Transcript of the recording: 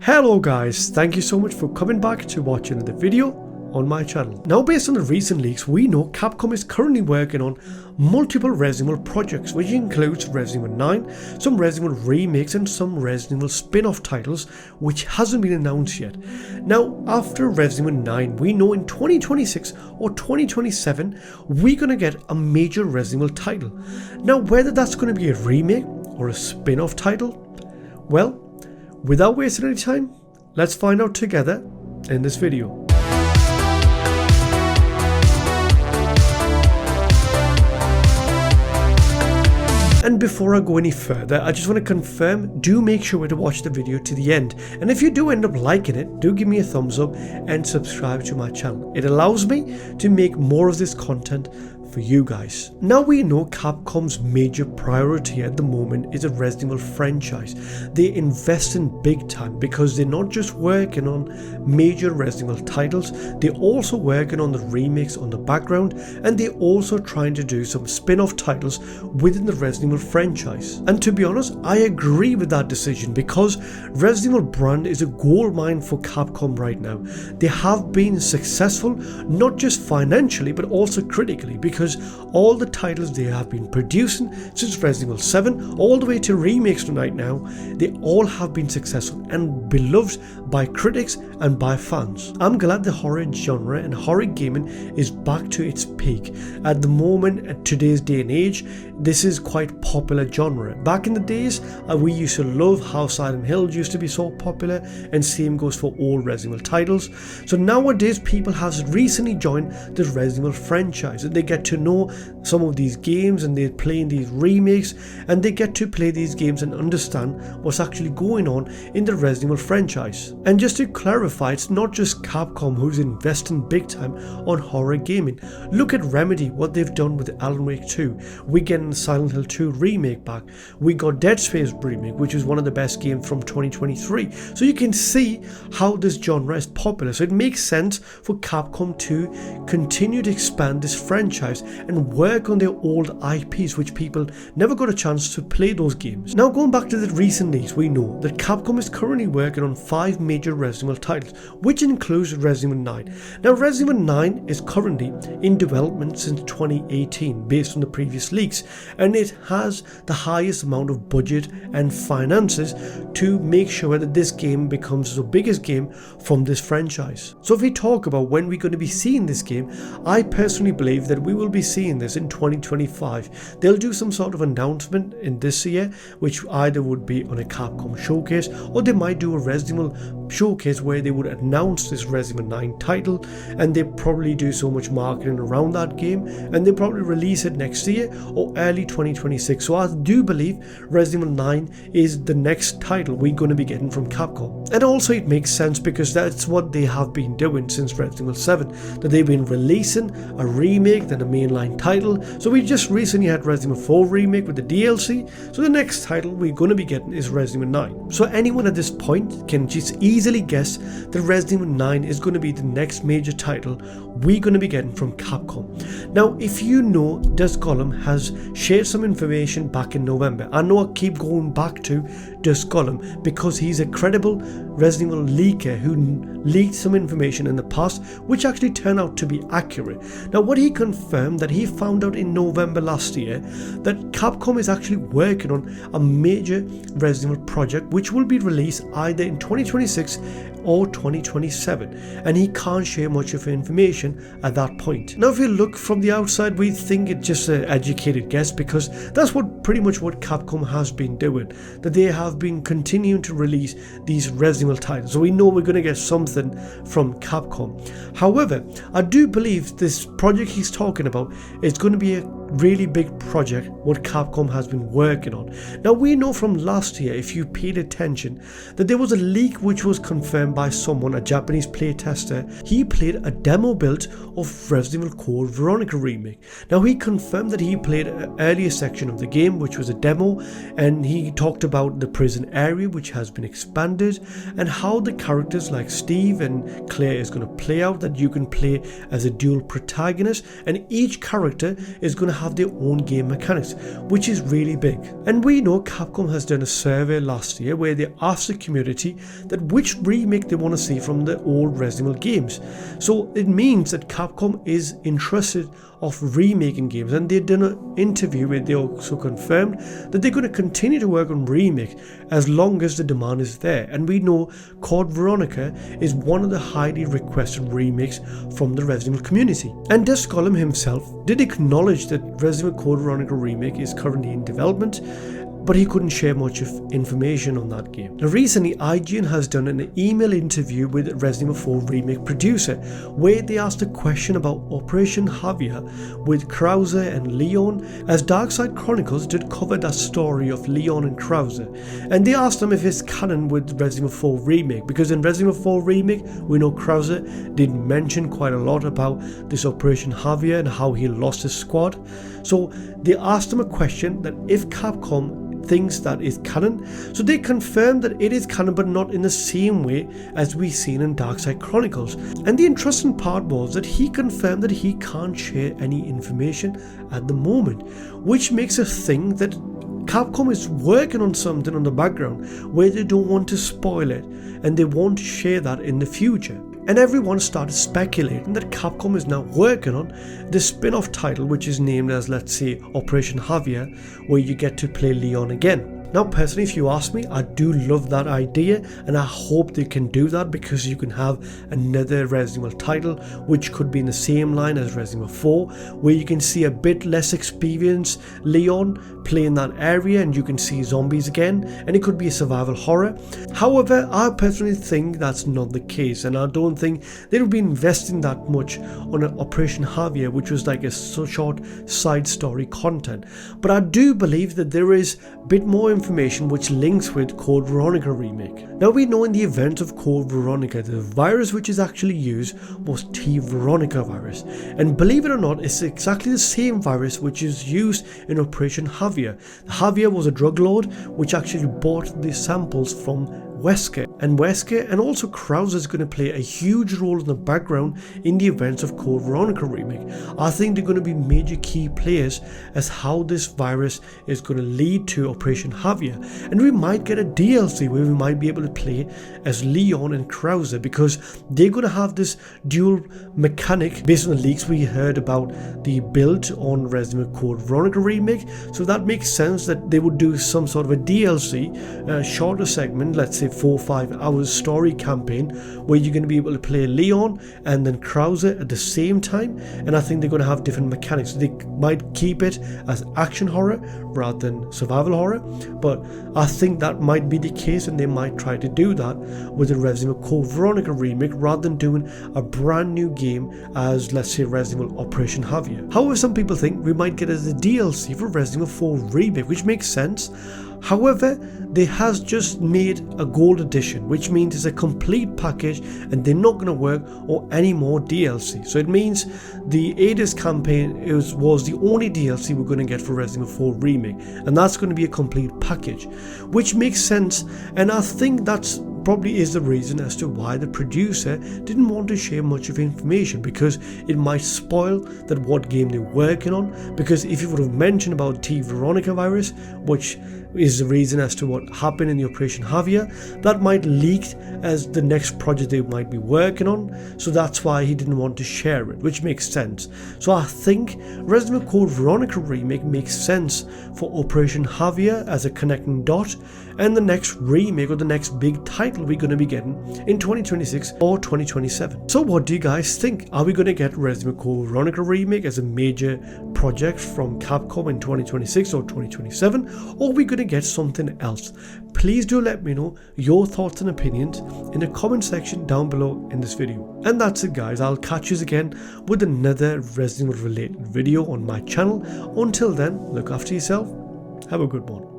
Hello guys, thank you so much for coming back to watch another video on my channel. Now, based on the recent leaks, we know Capcom is currently working on multiple Resident Evil projects, which includes Resident Evil 9, some Resident Evil remakes and some Resident Evil spin-off titles which hasn't been announced yet. Now, after Resident Evil 9, we know in 2026 or 2027 we're gonna get a major Resident Evil title. Now, whether that's gonna be a remake or a spin-off title, well, without wasting any time, let's find out together in this video. And before I go any further, I just want to confirm, do make sure to watch the video to the end. And if you do end up liking it, do give me a thumbs up and subscribe to my channel. It allows me to make more of this content for you guys. Now, we know Capcom's major priority at the moment is a Resident Evil franchise. They invest in big time because they're not just working on major Resident Evil titles, they're also working on the remakes on the background, and they're also trying to do some spin-off titles within the Resident Evil franchise. And to be honest, I agree with that decision because Resident Evil brand is a goldmine for Capcom right now. They have been successful not just financially but also critically, because all the titles they have been producing since Resident Evil 7 all the way to remakes right now, they all have been successful and beloved by critics and by fans. I'm glad the horror genre and horror gaming is back to its peak. At the moment, at today's day and age, this is quite popular genre. Back in the days, we used to love how Silent Hill used to be so popular, and same goes for all Resident Evil titles. So nowadays, people have recently joined the Resident Evil franchise, and they get to know some of these games, and they're playing these remakes, and they get to play these games and understand what's actually going on in the Resident Evil franchise. And just to clarify, it's not just Capcom who's investing big time on horror gaming. Look at Remedy, what they've done with Alan Wake 2. We get Silent Hill 2 remake back. We got Dead Space remake, which is one of the best games from 2023. So you can see how this genre is popular. So it makes sense for Capcom to continue to expand this franchise and work on their old IPs, which people never got a chance to play those games. Now, going back to the recent leaks, we know that Capcom is currently working on 5 major Resident Evil titles, which includes Resident Evil 9. Now, Resident Evil 9 is currently in development since 2018 based on the previous leaks, and it has the highest amount of budget and finances to make sure that this game becomes the biggest game from this franchise. So if we talk about when we're going to be seeing this game, I personally believe that we will be seeing this in 2025. They'll do some sort of announcement in this year, which either would be on a Capcom showcase, or they might do a Resident Evil showcase where they would announce this Resident Evil 9 title, and they probably do so much marketing around that game, and they probably release it next year or early 2026. So I do believe Resident Evil 9 is the next title we're going to be getting from Capcom. And also it makes sense because that's what they have been doing since Resident Evil 7, that they've been releasing a remake, then a mainline title. So we just recently had Resident Evil 4 remake with the DLC, so the next title we're going to be getting is Resident Evil 9. So anyone at this point can just easily guess that Resident Evil 9 is going to be the next major title we're going to be getting from Capcom. Now, if you know, Dust Golem has shared some information back in November. I know I keep going back to Dust Golem because he's a credible Resident Evil leaker who leaked some information in the past which actually turned out to be accurate. Now, what he confirmed that he found out in November last year that Capcom is actually working on a major Resident Evil project which will be released either in 2026 or 2027, and he can't share much of information at that point. Now, if you look from the outside, we think it's just an educated guess because that's pretty much what Capcom has been doing, that they have been continuing to release these Resident Evil titles, so we know we're going to get something from Capcom. However, I do believe this project he's talking about is going to be a really big project what Capcom has been working on. Now, we know from last year, if you paid attention, that there was a leak which was confirmed by someone, a Japanese playtester. He played a demo build of Resident Evil Code Veronica Remake. Now, he confirmed that he played an earlier section of the game which was a demo, and he talked about the prison area which has been expanded and how the characters like Steve and Claire is going to play out, that you can play as a dual protagonist and each character is going to have their own game mechanics, which is really big. And we know Capcom has done a survey last year where they asked the community that which remake they want to see from the old Resident Evil games. So it means that Capcom is interested of remaking games, and they've done an interview where they also confirmed that they're going to continue to work on remake as long as the demand is there. And we know Code Veronica is one of the highly requested remakes from the Resident Evil community. And Des Gollum himself did acknowledge that Resident Evil Code Veronica remake is currently in development, but he couldn't share much of information on that game. Now recently, IGN has done an email interview with Resident Evil 4 remake producer where they asked a question about Operation Javier with Krauser and Leon, as Darkside Chronicles did cover that story of Leon and Krauser, and they asked them if it's canon with Resident Evil 4 remake, because in Resident Evil 4 remake we know Krauser did mention quite a lot about this Operation Javier and how he lost his squad. So they asked him a question that if Capcom thinks that is canon. So they confirmed that it is canon, but not in the same way as we've seen in Darkside Chronicles. And the interesting part was that he confirmed that he can't share any information at the moment, which makes us think that Capcom is working on something on the background where they don't want to spoil it and they want to share that in the future. And everyone started speculating that Capcom is now working on the spin-off title, which is named as, let's say, Operation Javier, where you get to play Leon again. Now personally, if you ask me, I do love that idea, and I hope they can do that, because you can have another Resident Evil title which could be in the same line as Resident Evil 4, where you can see a bit less experienced Leon play in that area and you can see zombies again, and it could be a survival horror. However, I personally think that's not the case, and I don't think they would be investing that much on an Operation Javier, which was like a short side story content. But I do believe that there is a bit more information which links with Code Veronica remake. Now we know in the event of Code Veronica, the virus which is actually used was T Veronica virus, and believe it or not, it's exactly the same virus which is used in Operation Javier. Javier was a drug lord which actually bought the samples from Wesker, and Wesker and also Krauser is going to play a huge role in the background in the events of Code Veronica remake. I think they're going to be major key players as how this virus is going to lead to Operation Javier, and we might get a DLC where we might be able to play as Leon and Krauser, because they're going to have this dual mechanic based on the leaks we heard about the build on Resident Evil Code Veronica remake. So that makes sense that they would do some sort of a DLC, a shorter segment, let's say 4 or 5 hours story campaign, where you're going to be able to play Leon and then Krauser at the same time. And I think they're going to have different mechanics. They might keep it as action horror rather than survival horror, but I think that might be the case, and they might try to do that with the Resident Evil Code Veronica remake rather than doing a brand new game as, let's say, Resident Evil Operation Javier. However, some people think we might get as a DLC for Resident Evil 4 remake, which makes sense. However, they has just made a gold edition, which means it's a complete package and they're not going to work on any more DLC. So it means the Aidis campaign was the only DLC we're going to get for Resident Evil 4 remake, and that's going to be a complete package, which makes sense. And I think that's probably is the reason as to why the producer didn't want to share much of information, because it might spoil that what game they're working on. Because if you would have mentioned about T Veronica virus, which is the reason as to what happened in the Operation Javier, that might leak as the next project they might be working on. So that's why he didn't want to share it, which makes sense. So I think Resident Evil Code Veronica remake makes sense for Operation Javier as a connecting dot, and the next remake or the next big title we're going to be getting in 2026 or 2027. So what do you guys think? Are we going to get Resident Evil Code Veronica remake as a major project from Capcom in 2026 or 2027, or are we going to get something else? Please do let me know your thoughts and opinions in the comment section down below in this video. And that's it guys, I'll catch you again with another Resident Evil related video on my channel. Until then, look after yourself, have a good one.